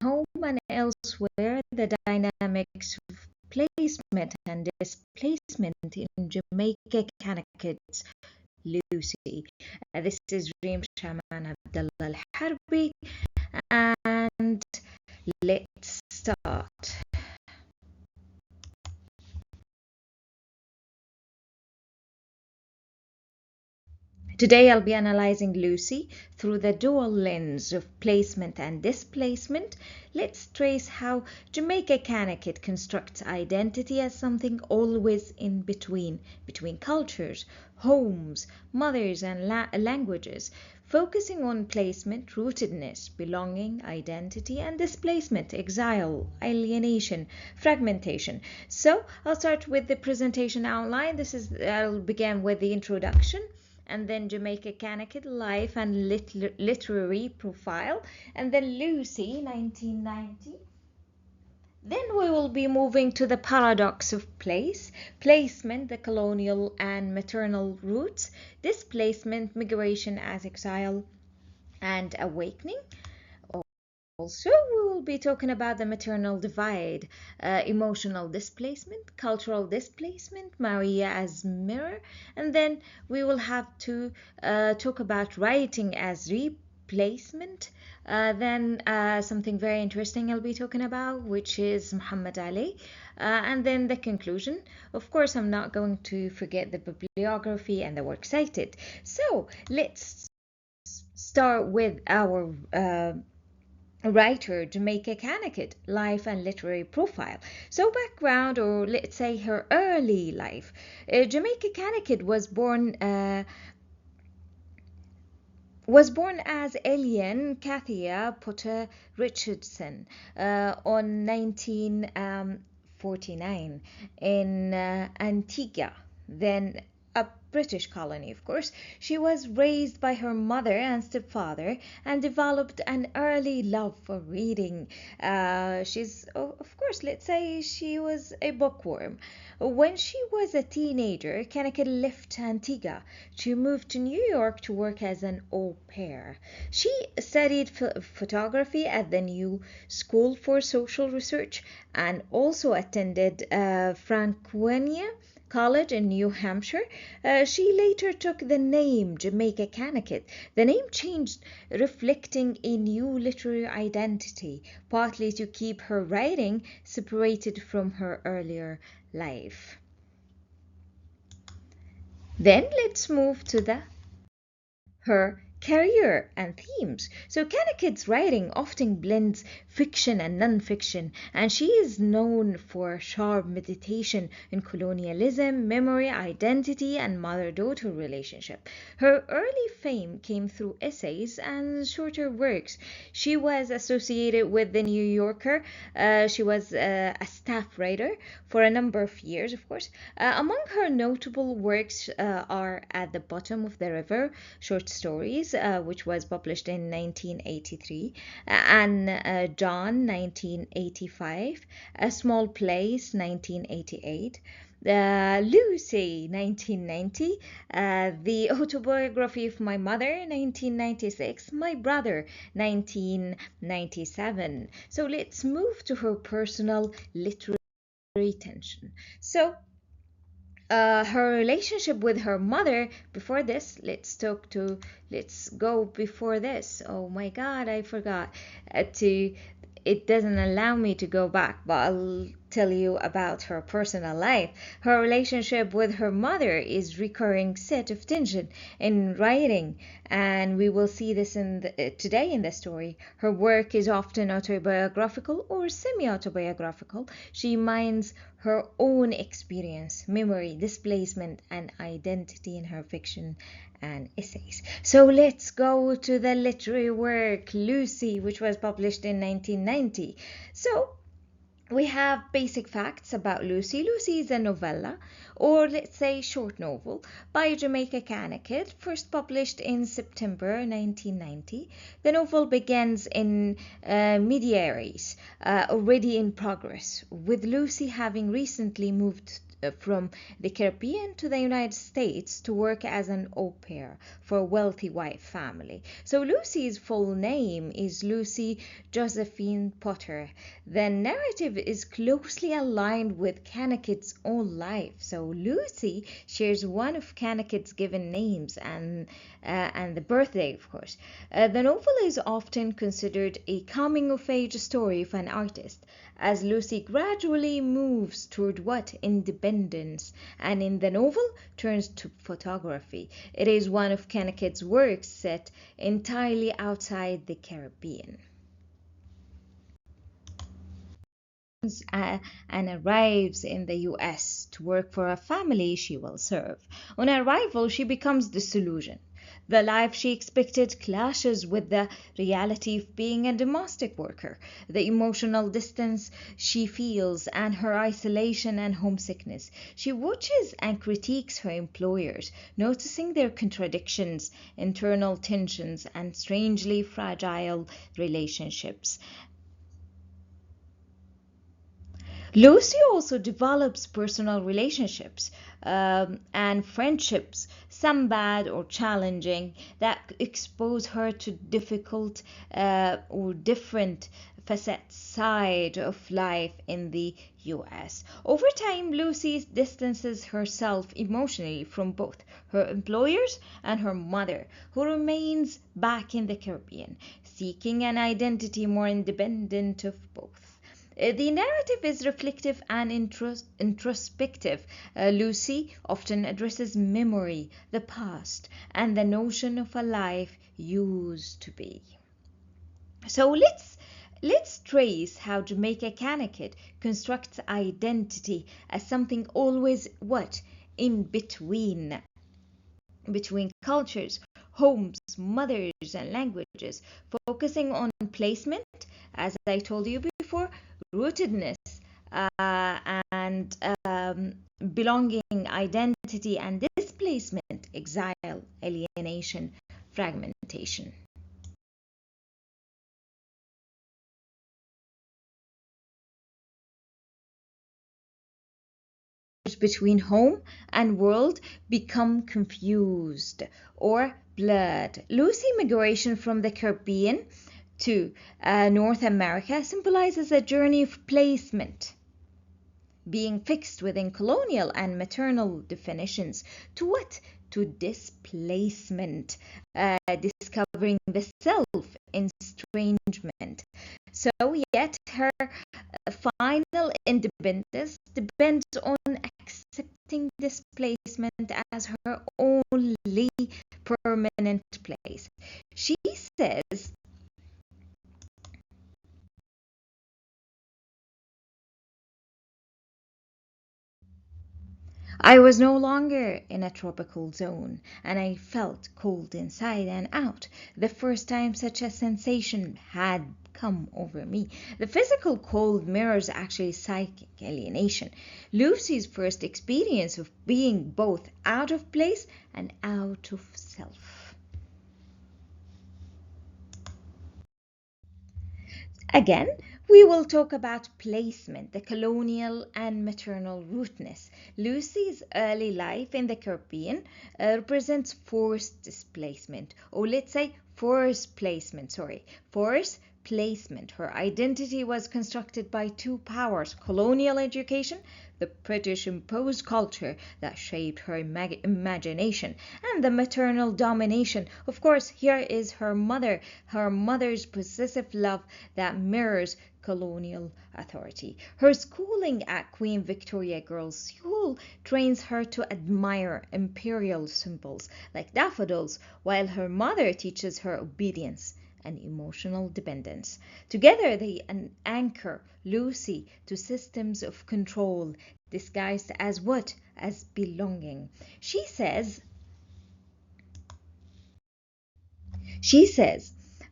home and elsewhere, the dynamics of placement and displacement in Jamaica Kincaid's Lucy. This is Reem, Shaman, Abdullah Al-Harbi, and let's start. Today I'll be analyzing Lucy through the dual lens of placement and displacement. Let's trace how Jamaica Kincaid constructs identity as something always in between cultures, homes, mothers, and languages, focusing on placement, rootedness, belonging, identity, and displacement, exile, alienation, fragmentation. So I'll start with the presentation outline. I'll begin with the introduction, and then Jamaica Kincaid life and literary profile, and then Lucy 1990. Then we will be moving to the paradox of placement, the colonial and maternal roots, displacement, migration as exile and awakening. Also, we will be talking about the maternal divide, emotional displacement, cultural displacement, Maria as mirror, and then we will have to talk about writing as replacement. Then something very interesting I'll be talking about, which is Muhammad Ali, and then the conclusion. Of course, I'm not going to forget the bibliography and the works cited. So let's start with our writer Jamaica Kincaid life and literary profile. So background, or let's say her early life. Jamaica Kincaid was born as Elian Kathia Potter Richardson on 1949 in Antigua, then a British colony, of course. She was raised by her mother and stepfather and developed an early love for reading. Of course, let's say she was a bookworm. When she was a teenager, Kincaid left Antigua to move to New York to work as an au pair. She studied photography at the New School for Social Research and also attended Franconia College in New Hampshire. She later took the name Jamaica Kincaid. The name changed, reflecting a new literary identity, partly to keep her writing separated from her earlier life. Then let's move to her career and themes. So Kincaid's writing often blends fiction and non-fiction, and she is known for sharp meditation in colonialism, memory, identity, and mother-daughter relationship. Her early fame came through essays and shorter works. She was associated with the New Yorker. She was a staff writer for a number of years, of course. Among her notable works are At the Bottom of the River, short stories, which was published in 1983, and John 1985, A Small Place 1988, Lucy 1990, The Autobiography of My Mother 1996, My Brother 1997. So let's move to her personal literary tension. So her relationship with her mother before this. Let's go before this. Oh my god, I forgot to it doesn't allow me to go back, but I'll tell you about her personal life. Her relationship with her mother is recurring set of tension in writing, and we will see this today in the story. Her work is often autobiographical or semi-autobiographical. She mines her own experience, memory, displacement, and identity in her fiction and essays. So let's go to the literary work Lucy, which was published in 1990. So we have basic facts about Lucy. Lucy is a novella, or let's say short novel, by Jamaica Kincaid, first published in September 1990. The novel begins in mediaries, already in progress, with Lucy having recently moved from the Caribbean to the United States to work as an au pair for a wealthy white family. So Lucy's full name is Lucy Josephine Potter. The narrative is closely aligned with Kincaid's own life. So Lucy shares one of Kincaid's given names and the birthday, of course. The novel is often considered a coming-of-age story of an artist, as Lucy gradually moves toward what independence, and in the novel turns to photography. It is one of Kincaid's works set entirely outside the Caribbean. And arrives in the US to work for a family she will serve. On arrival, she becomes disillusioned. The life she expected clashes with the reality of being a domestic worker, the emotional distance she feels, and her isolation and homesickness. She watches and critiques her employers, noticing their contradictions, internal tensions, and strangely fragile relationships. Lucy also develops personal relationships and friendships, some bad or challenging, that expose her to difficult or different facets side of life in the US. Over time, Lucy distances herself emotionally from both her employers and her mother, who remains back in the Caribbean, seeking an identity more independent of both. The narrative is reflective and introspective. Lucy often addresses memory, the past, and the notion of a life used to be. So let's trace how Jamaica Kincaid constructs identity as something always what in between cultures, homes, mothers, and languages, focusing on placement, as I told you before, rootedness, and belonging, identity, and displacement, exile, alienation, fragmentation. Between home and world become confused or blurred. Lucy migration from the Caribbean to North America symbolizes a journey of placement, being fixed within colonial and maternal definitions, to what? To displacement, discovering the self in estrangement. So, yet her final independence depends on accepting displacement as her only permanent place. She says, I was no longer in a tropical zone, and I felt cold inside and out. The first time such a sensation had come over me. The physical cold mirrors actually psychic alienation. Lucy's first experience of being both out of place and out of self. Again, we will talk about placement, the colonial and maternal rootness. Lucy's early life in the Caribbean represents forced displacement, or let's say forced placement. Her identity was constructed by two powers: colonial education, the British imposed culture that shaped her imagination, and the maternal domination. Of course, here is her mother's possessive love that mirrors colonial authority. Her schooling at Queen Victoria Girls' School trains her to admire imperial symbols like daffodils, while her mother teaches her obedience and emotional dependence. Together, they anchor Lucy to systems of control disguised as what? As belonging. She says,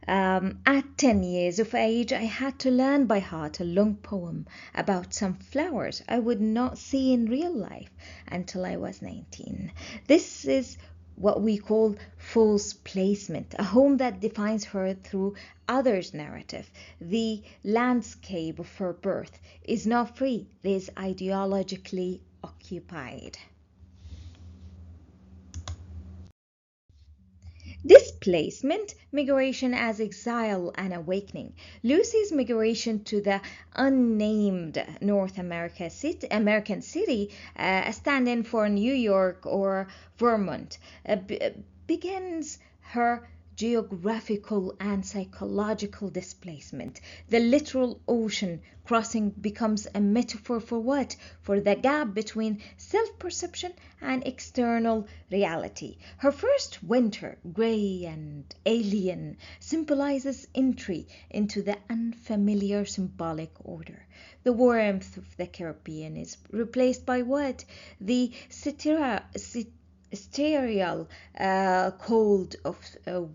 at 10 years of age, I had to learn by heart a long poem about some flowers I would not see in real life until I was 19. This is what we call false placement, a home that defines her through others' narrative. The landscape of her birth is not free, it is ideologically occupied. Displacement, migration as exile and awakening. Lucy's migration to the unnamed North American city, a stand-in for New York or Vermont, begins her geographical and psychological displacement. The literal ocean crossing becomes a metaphor for what? For the gap between self-perception and external reality. Her first winter, grey and alien, symbolizes entry into the unfamiliar symbolic order. The warmth of the Caribbean is replaced by what? The sterile cold of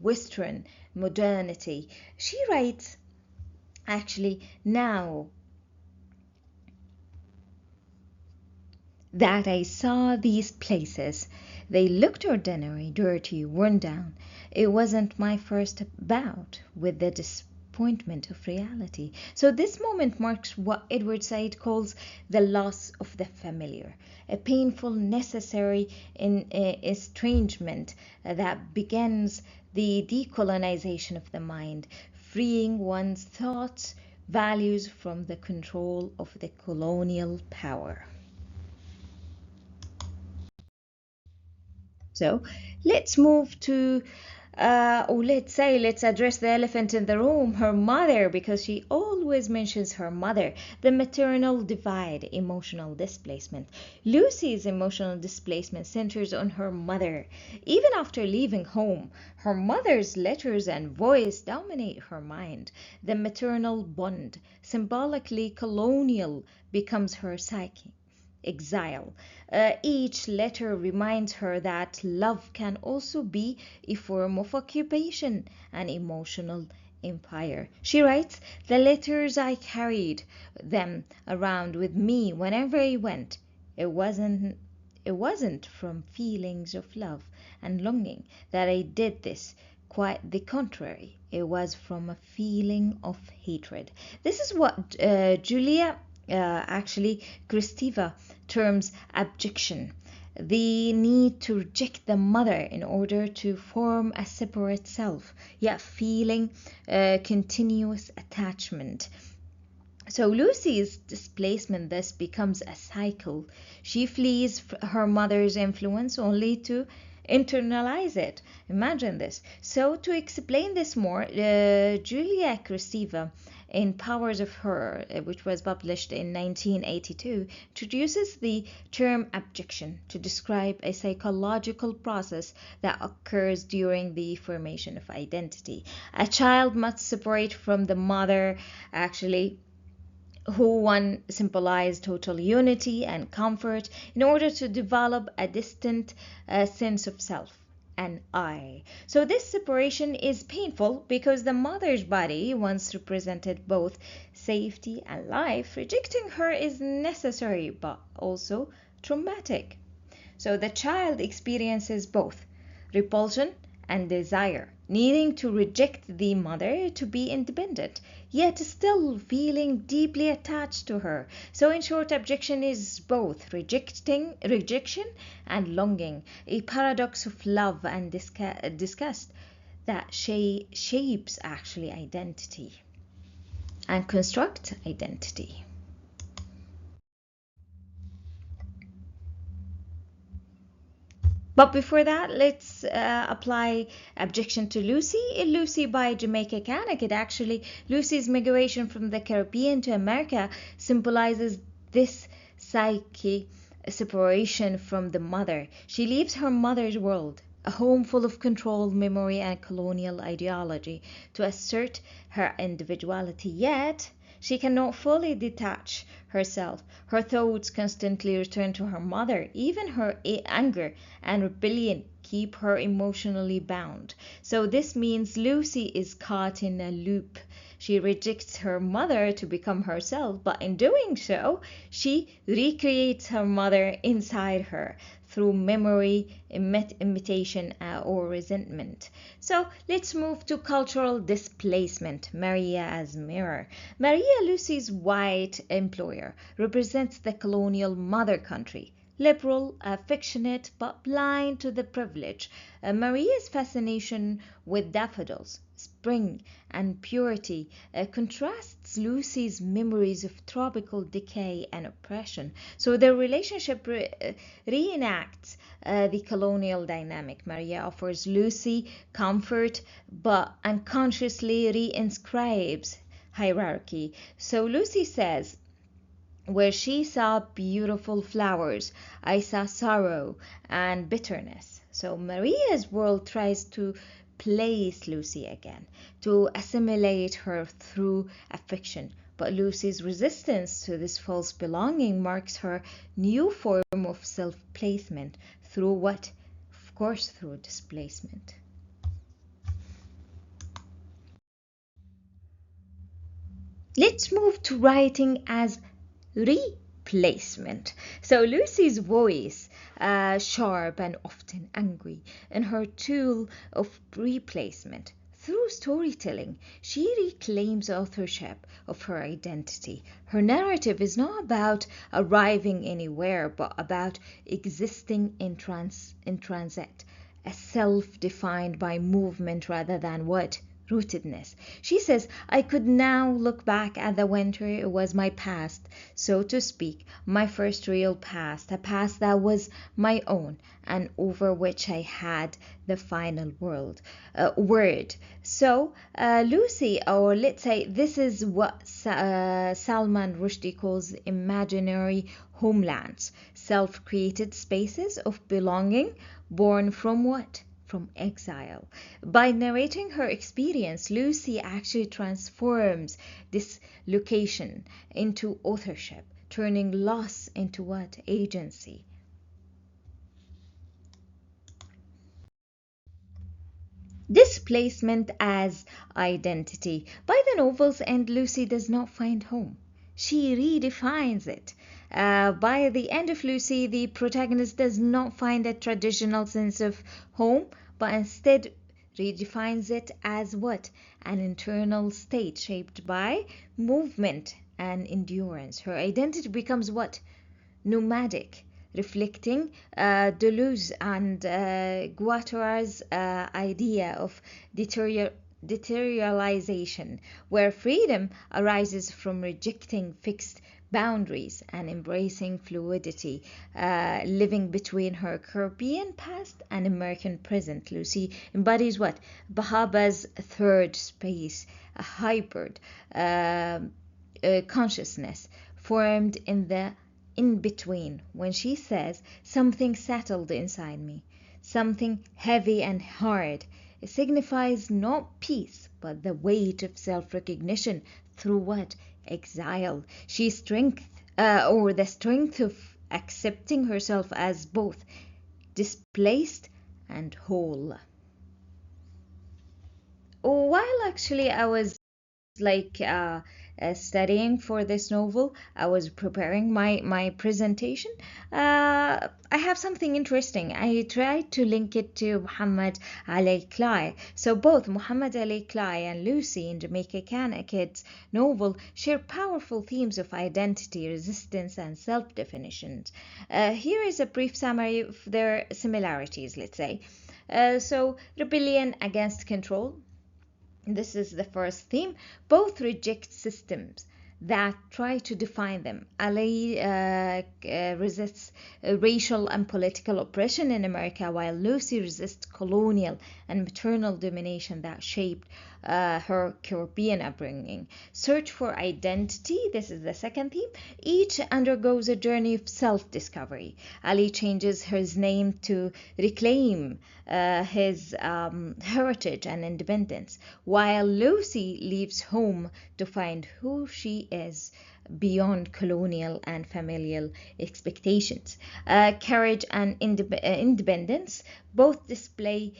Western modernity. She writes, actually, now that I saw these places, they looked ordinary, dirty, worn down. It wasn't my first bout with the disappointment of reality. So this moment marks what Edward Said calls the loss of the familiar, a painful, necessary estrangement that begins the decolonization of the mind, freeing one's thoughts, values from the control of the colonial power. So let's move to, let's address the elephant in the room, her mother, because she always mentions her mother. The maternal divide, emotional displacement. Lucy's emotional displacement centers on her mother. Even after leaving home, her mother's letters and voice dominate her mind. The maternal bond, symbolically colonial, becomes her psyche. Exile. Each letter reminds her that love can also be a form of occupation, an emotional empire. She writes, the letters I carried them around with me whenever I went. It wasn't from feelings of love and longing that I did this. Quite the contrary. It was from a feeling of hatred. This is what Julia Kristeva terms abjection, the need to reject the mother in order to form a separate self, yet feeling continuous attachment. So Lucy's displacement thus becomes a cycle. She flees her mother's influence only to internalize it. Imagine this. So to explain this more, Julia Kristeva in Powers of Her, which was published in 1982, introduces the term abjection to describe a psychological process that occurs during the formation of identity. A child must separate from the mother, who one symbolized total unity and comfort, in order to develop a distinct sense of self, an I. So this separation is painful because the mother's body once represented both safety and life. Rejecting her is necessary but also traumatic. So the child experiences both repulsion and desire, needing to reject the mother to be independent, yet still feeling deeply attached to her. So in short, abjection is both rejection and longing, a paradox of love and disgust that shapes actually identity and construct identity. But before that, let's apply abjection to Lucy. In Lucy by Jamaica Kincaid, actually, Lucy's migration from the Caribbean to America symbolizes this psyche separation from the mother. She leaves her mother's world, a home full of control, memory, and colonial ideology, to assert her individuality. Yet, she cannot fully detach herself. Her thoughts constantly return to her mother. Even her anger and rebellion keep her emotionally bound. So this means Lucy is caught in a loop. She rejects her mother to become herself, but in doing so, she recreates her mother inside her through memory, imitation, or resentment. So let's move to cultural displacement. Maria as mirror. Maria, Lucy's white employer, represents the colonial mother country. liberal, affectionate, but blind to the privilege. Maria's fascination with daffodils, spring, and purity contrasts Lucy's memories of tropical decay and oppression. So their relationship reenacts the colonial dynamic. Maria offers Lucy comfort, but unconsciously reinscribes hierarchy. So Lucy says, where she saw beautiful flowers, I saw sorrow and bitterness. So Maria's world tries to place Lucy again, to assimilate her through affection. But Lucy's resistance to this false belonging marks her new form of self placement through what? Of course, through displacement. Let's move to writing as replacement. So Lucy's voice, sharp and often angry, and her tool of replacement. Through storytelling, she reclaims authorship of her identity. Her narrative is not about arriving anywhere, but about existing in transit, a self defined by movement rather than what? Rootedness. She says, I could now look back at the winter. It was my past, so to speak, my first real past, a past that was my own and over which I had the final word. So, Lucy, or let's say this is what Salman Rushdie calls imaginary homelands, self created spaces of belonging born from what? From exile. By narrating her experience, Lucy actually transforms this location into authorship, turning loss into what? Agency. Displacement as identity. By the novel's end, Lucy does not find home. She redefines it. By the end of Lucy, the protagonist does not find a traditional sense of home, but instead redefines it as what? An internal state shaped by movement and endurance. Her identity becomes what? Nomadic, reflecting Deleuze and Guattara's idea of deteriorization, where freedom arises from rejecting fixed boundaries and embracing fluidity, living between her Caribbean past and American present. Lucy embodies what? Bahaba's third space, a hybrid consciousness formed in the in between, when she says something settled inside me, something heavy and hard. It signifies not peace, but the weight of self recognition through what? Exile. She strength, or the strength of accepting herself as both displaced and whole. While actually I was like studying for this novel, I was preparing my presentation. I have something interesting. I tried to link it to Muhammad Ali Clay. So both Muhammad Ali Clay and Lucy in Jamaica Kincaid's novel share powerful themes of identity, resistance, and self-definition. Here is a brief summary of their similarities, let's say. So rebellion against control. This is the first theme. Both reject systems that try to define them. Ali resists racial and political oppression in America, while Lucy resists colonial and maternal domination that shaped her Caribbean upbringing. Search for identity. This is the second theme. Each undergoes a journey of self-discovery. Ali changes his name to reclaim his heritage and independence, while Lucy leaves home to find who she is beyond colonial and familial expectations. Courage and independence both display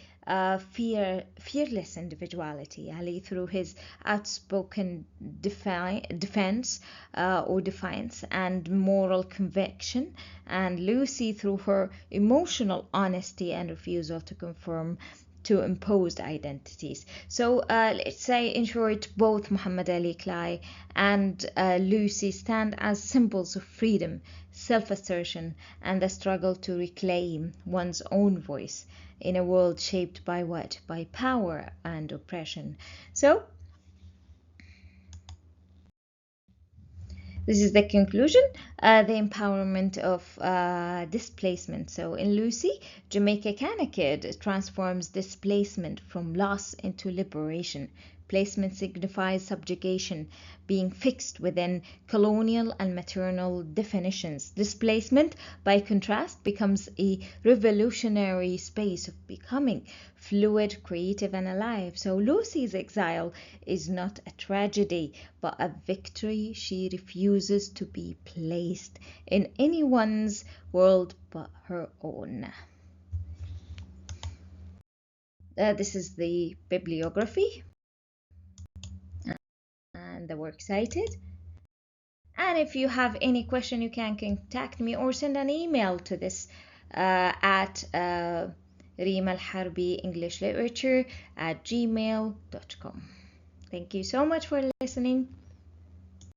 fearless individuality. Ali, through his outspoken defense or defiance and moral conviction, and Lucy through her emotional honesty and refusal to conform to imposed identities. So let's say, in short, both Muhammad Ali Clay and Lucy stand as symbols of freedom, self-assertion, and the struggle to reclaim one's own voice in a world shaped by what? By power and oppression. So this is the conclusion, the empowerment of displacement. So in Lucy, Jamaica Kincaid transforms displacement from loss into liberation. Placement signifies subjugation, being fixed within colonial and maternal definitions. Displacement, by contrast, becomes a revolutionary space of becoming, fluid, creative, and alive. So Lucy's exile is not a tragedy, but a victory. She refuses to be placed in anyone's world but her own. This is the bibliography and the works cited. And if you have any question, you can contact me or send an email to this at reemalharbienglishliterature@gmail.com. Thank you so much for listening.